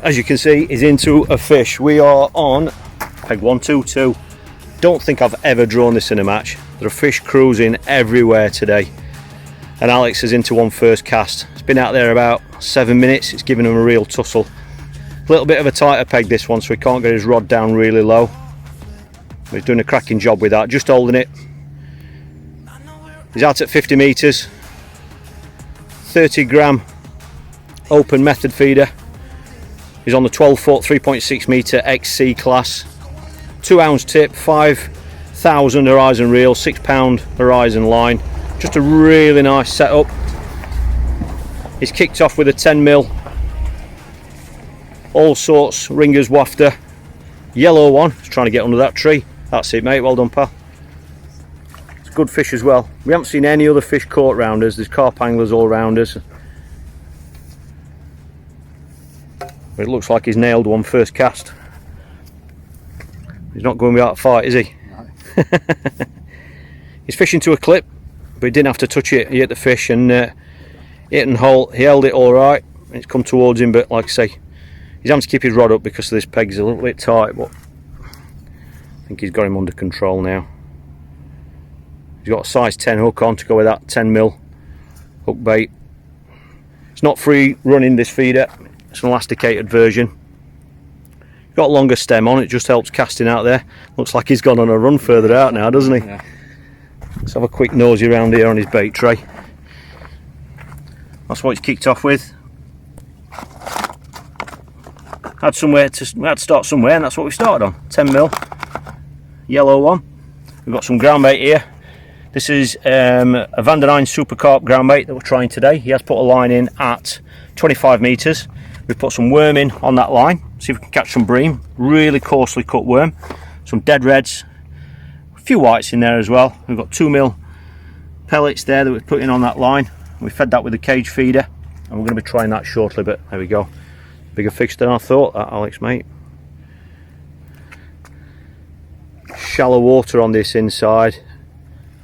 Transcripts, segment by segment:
as you can see, is into a fish. We are on peg 122. Don't think I've ever drawn this in a match. There are fish cruising everywhere today, and Alex is into one first cast. It's been out there about 7 minutes. It's giving him a real tussle. A little bit of a tighter peg this one, so he can't get his rod down really low. But he's doing a cracking job with that, just holding it. He's out at 50 metres, 30 gram open method feeder. He's on the 12 foot 3.6 metre XC class, 2 ounce tip, 5,000 horizon reel, 6 pound horizon line. Just a really nice setup. He's kicked off with a 10mm all sorts ringers wafter, yellow one. He's trying to get under that tree. That's it, mate, well done, pal. It's a good fish as well. We haven't seen any other fish caught round us. There's carp anglers all round us. It looks like he's nailed one first cast. He's not going without a fight, is he? No. He's fishing to a clip, but he didn't have to touch it. He hit the fish and hit and hold. He held it all right. It's come towards him, but like I say, he's having to keep his rod up because this peg's a little bit tight, but I think he's got him under control now. He's got a size 10 hook on to go with that 10mm hook bait. It's not free running, this feeder. It's an elasticated version. Got a longer stem on, it just helps casting out there. Looks like he's gone on a run further out now, doesn't he? Yeah. Let's have a quick nosy around here on his bait tray. That's what he's kicked off with. We had to start somewhere, and that's what we started on. 10mm yellow one. We've got some ground bait here. This is a Van der Nijn Super Carp ground bait that we're trying today. He has put a line in at 25 metres. We've put some worm in on that line, see if we can catch some bream. Really coarsely cut worm, some dead reds, a few whites in there as well. We've got 2mm pellets there that we've put in on that line. We fed that with a cage feeder, and we're going to be trying that shortly, but there we go. Bigger fish than I thought, that, Alex, mate. Shallow water on this inside.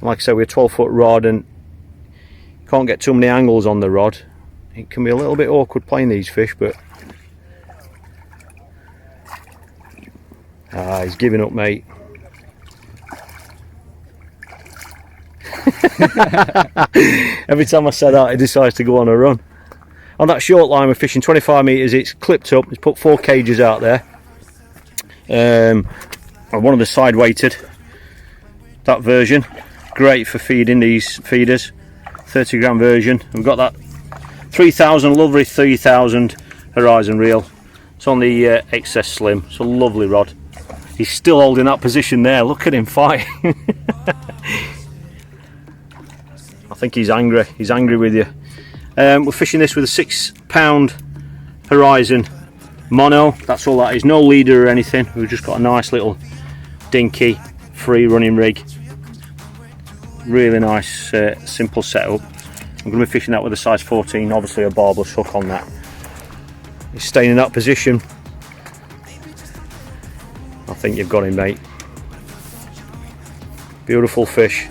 Like I said, we're a 12-foot rod and can't get too many angles on the rod. It can be a little bit awkward playing these fish, but he's giving up, mate. Every time I say that, he decides to go on a run. On that short line, we're fishing 25 metres. It's clipped up. It's put 4 cages out there. One of the side weighted. That version, great for feeding these feeders. 30 gram version. We've got that 3000, lovely 3000 horizon reel. It's on the XS Slim. It's a lovely rod. He's still holding that position there. Look at him fighting. I think he's angry. He's angry with you. We're fishing this with a 6 pound horizon mono. That's all that is. No leader or anything. We've just got a nice little dinky free running rig. Really nice, simple setup. I'm going to be fishing that with a size 14, obviously a barbless hook on that. He's staying in that position. I think you've got him, mate. Beautiful fish.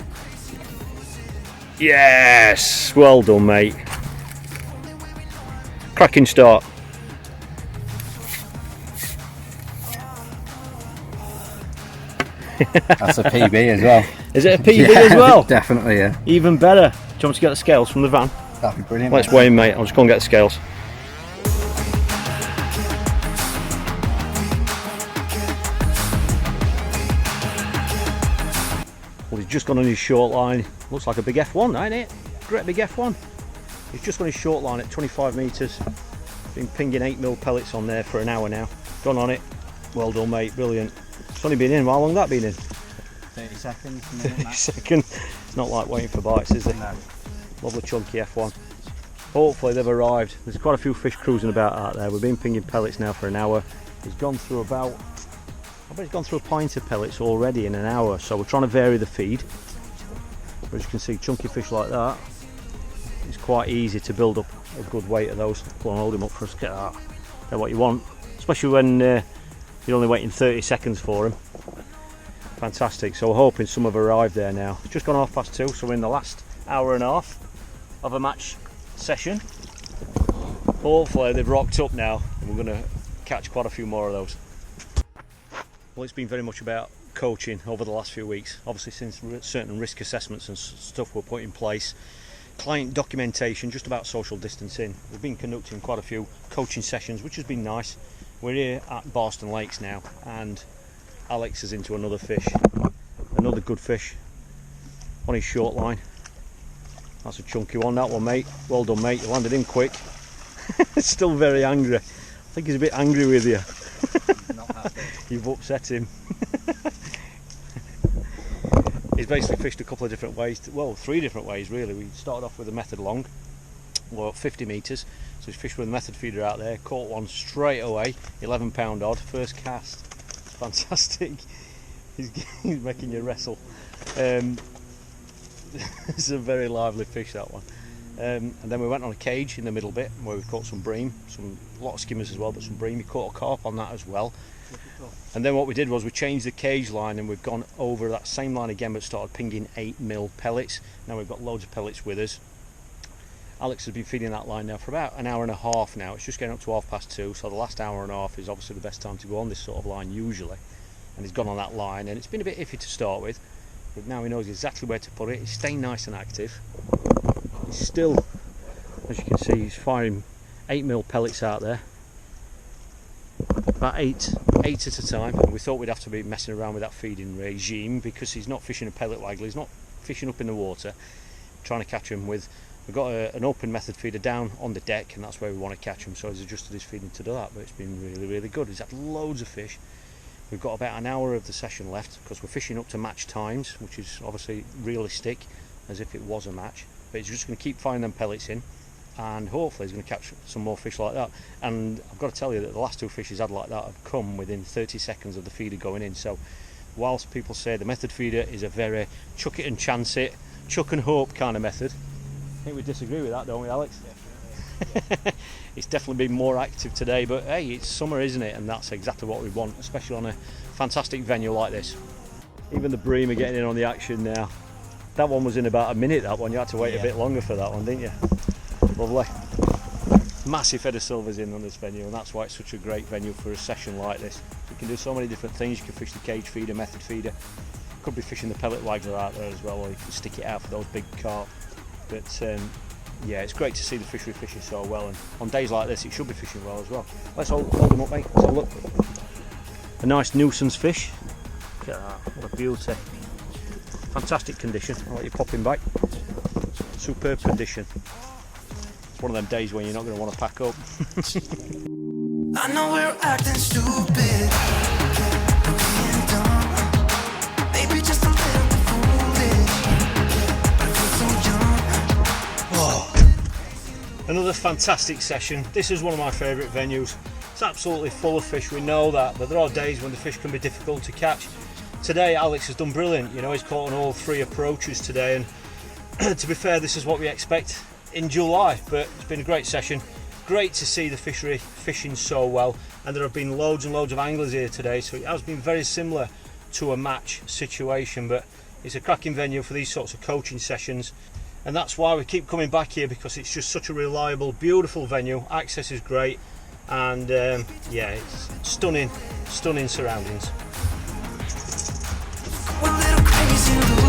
Yes! Well done, mate. Cracking start. That's a PB as well. Is it a PB as well? Definitely, yeah. Even better. Do you want to get the scales from the van? That'd be brilliant. Let's weigh him, mate. I'll just go and get the scales. Well, he's just gone on his short line. Looks like a big F1, ain't it? Great big F1. He's just on his short line at 25 metres. Been pinging 8mm pellets on there for an hour now. Gone on it. Well done, mate. Brilliant. It's only been in. How long that been in? 30 seconds. 30 seconds. It's not like waiting for bites, is it? No. Lovely chunky F1. Hopefully they've arrived. There's quite a few fish cruising about out there. We've been pinging pellets now for an hour. He's gone through about, I bet he's gone through a pint of pellets already in an hour. So we're trying to vary the feed. But as you can see, chunky fish like that, it's quite easy to build up a good weight of those. Go on, hold him up for us. Get that. Get what you want. Especially when you're only waiting 30 seconds for him. Fantastic. So we're hoping some have arrived there now. It's just gone 2:30, so we're in the last hour and a half of a match session. Hopefully they've rocked up now and we're going to catch quite a few more of those. Well, it's been very much about coaching over the last few weeks, obviously since certain risk assessments and stuff were put in place, client documentation, just about social distancing. We've been conducting quite a few coaching sessions, which has been nice. We're here at Barston Lakes now, and Alex is into another fish, another good fish on his short line. That's a chunky one, that one, mate. Well done, mate, you landed in quick. Still very angry. I think he's a bit angry with you. Not happy. You've upset him. He's basically fished a couple of different ways, well, 3 different ways really. We started off with a method long, well, 50 metres, so he's fished with a method feeder out there, caught one straight away, 11 pound odd, first cast. Fantastic. He's making you wrestle. It's a very lively fish, that one. And then we went on a cage in the middle bit where we caught some bream, a lot of skimmers as well, but some bream. We caught a carp on that as well. And then what we did was we changed the cage line, and we've gone over that same line again, but started pinging 8mm pellets. Now we've got loads of pellets with us. Alex has been feeding that line now for about an hour and a half now. It's just getting up to 2:30, so the last hour and a half is obviously the best time to go on this sort of line usually. And he's gone on that line, and it's been a bit iffy to start with, but now he knows exactly where to put it. He's staying nice and active. He's still, as you can see, he's firing 8mm pellets out there, about eight at a time. And we thought we'd have to be messing around with that feeding regime because he's not fishing a pellet waggler, he's not fishing up in the water, trying to catch him with, we've got an open method feeder down on the deck, and that's where we want to catch him, so he's adjusted his feeding to do that. But it's been really good. He's had loads of fish. We've got about an hour of the session left because we're fishing up to match times, which is obviously realistic as if it was a match. But he's just going to keep firing them pellets in, and hopefully he's going to catch some more fish like that. And I've got to tell you that the last 2 fish he's had like that have come within 30 seconds of the feeder going in. So whilst people say the method feeder is a very chuck it and chance it, chuck and hope kind of method, I think we disagree with that, don't we, Alex? It's definitely been more active today, but hey, it's summer, isn't it? And that's exactly what we want, especially on a fantastic venue like this. Even the bream are getting in on the action now. That one was in about a minute, that one. You had to wait a bit longer for that one, didn't you? Lovely. Massive head of silvers in on this venue, and that's why it's such a great venue for a session like this. You can do so many different things. You can fish the cage feeder, method feeder. Could be fishing the pellet waggler out there as well, or you can stick it out for those big carp. But yeah, it's great to see the fishery fishing so well, and on days like this it should be fishing well as well. Let's hold them up, mate. Let's have a look. A nice nuisance fish. Look at that, what a beauty. Fantastic condition. I'll let you pop him back. Superb condition. It's one of them days when you're not going to want to pack up. I know we're acting stupid, being dumb, maybe just a little bit foolish, but I feel so young. Oh. Another fantastic session. This is one of my favourite venues. It's absolutely full of fish, we know that, but there are days when the fish can be difficult to catch. Today Alex has done brilliant, you know, he's caught on all 3 approaches today, and to be fair, this is what we expect in July, but it's been a great session. Great to see the fishery fishing so well, and there have been loads and loads of anglers here today, so it has been very similar to a match situation, but it's a cracking venue for these sorts of coaching sessions, and that's why we keep coming back here, because it's just such a reliable, beautiful venue. Access is great, and yeah, it's stunning surroundings. We're a little crazy.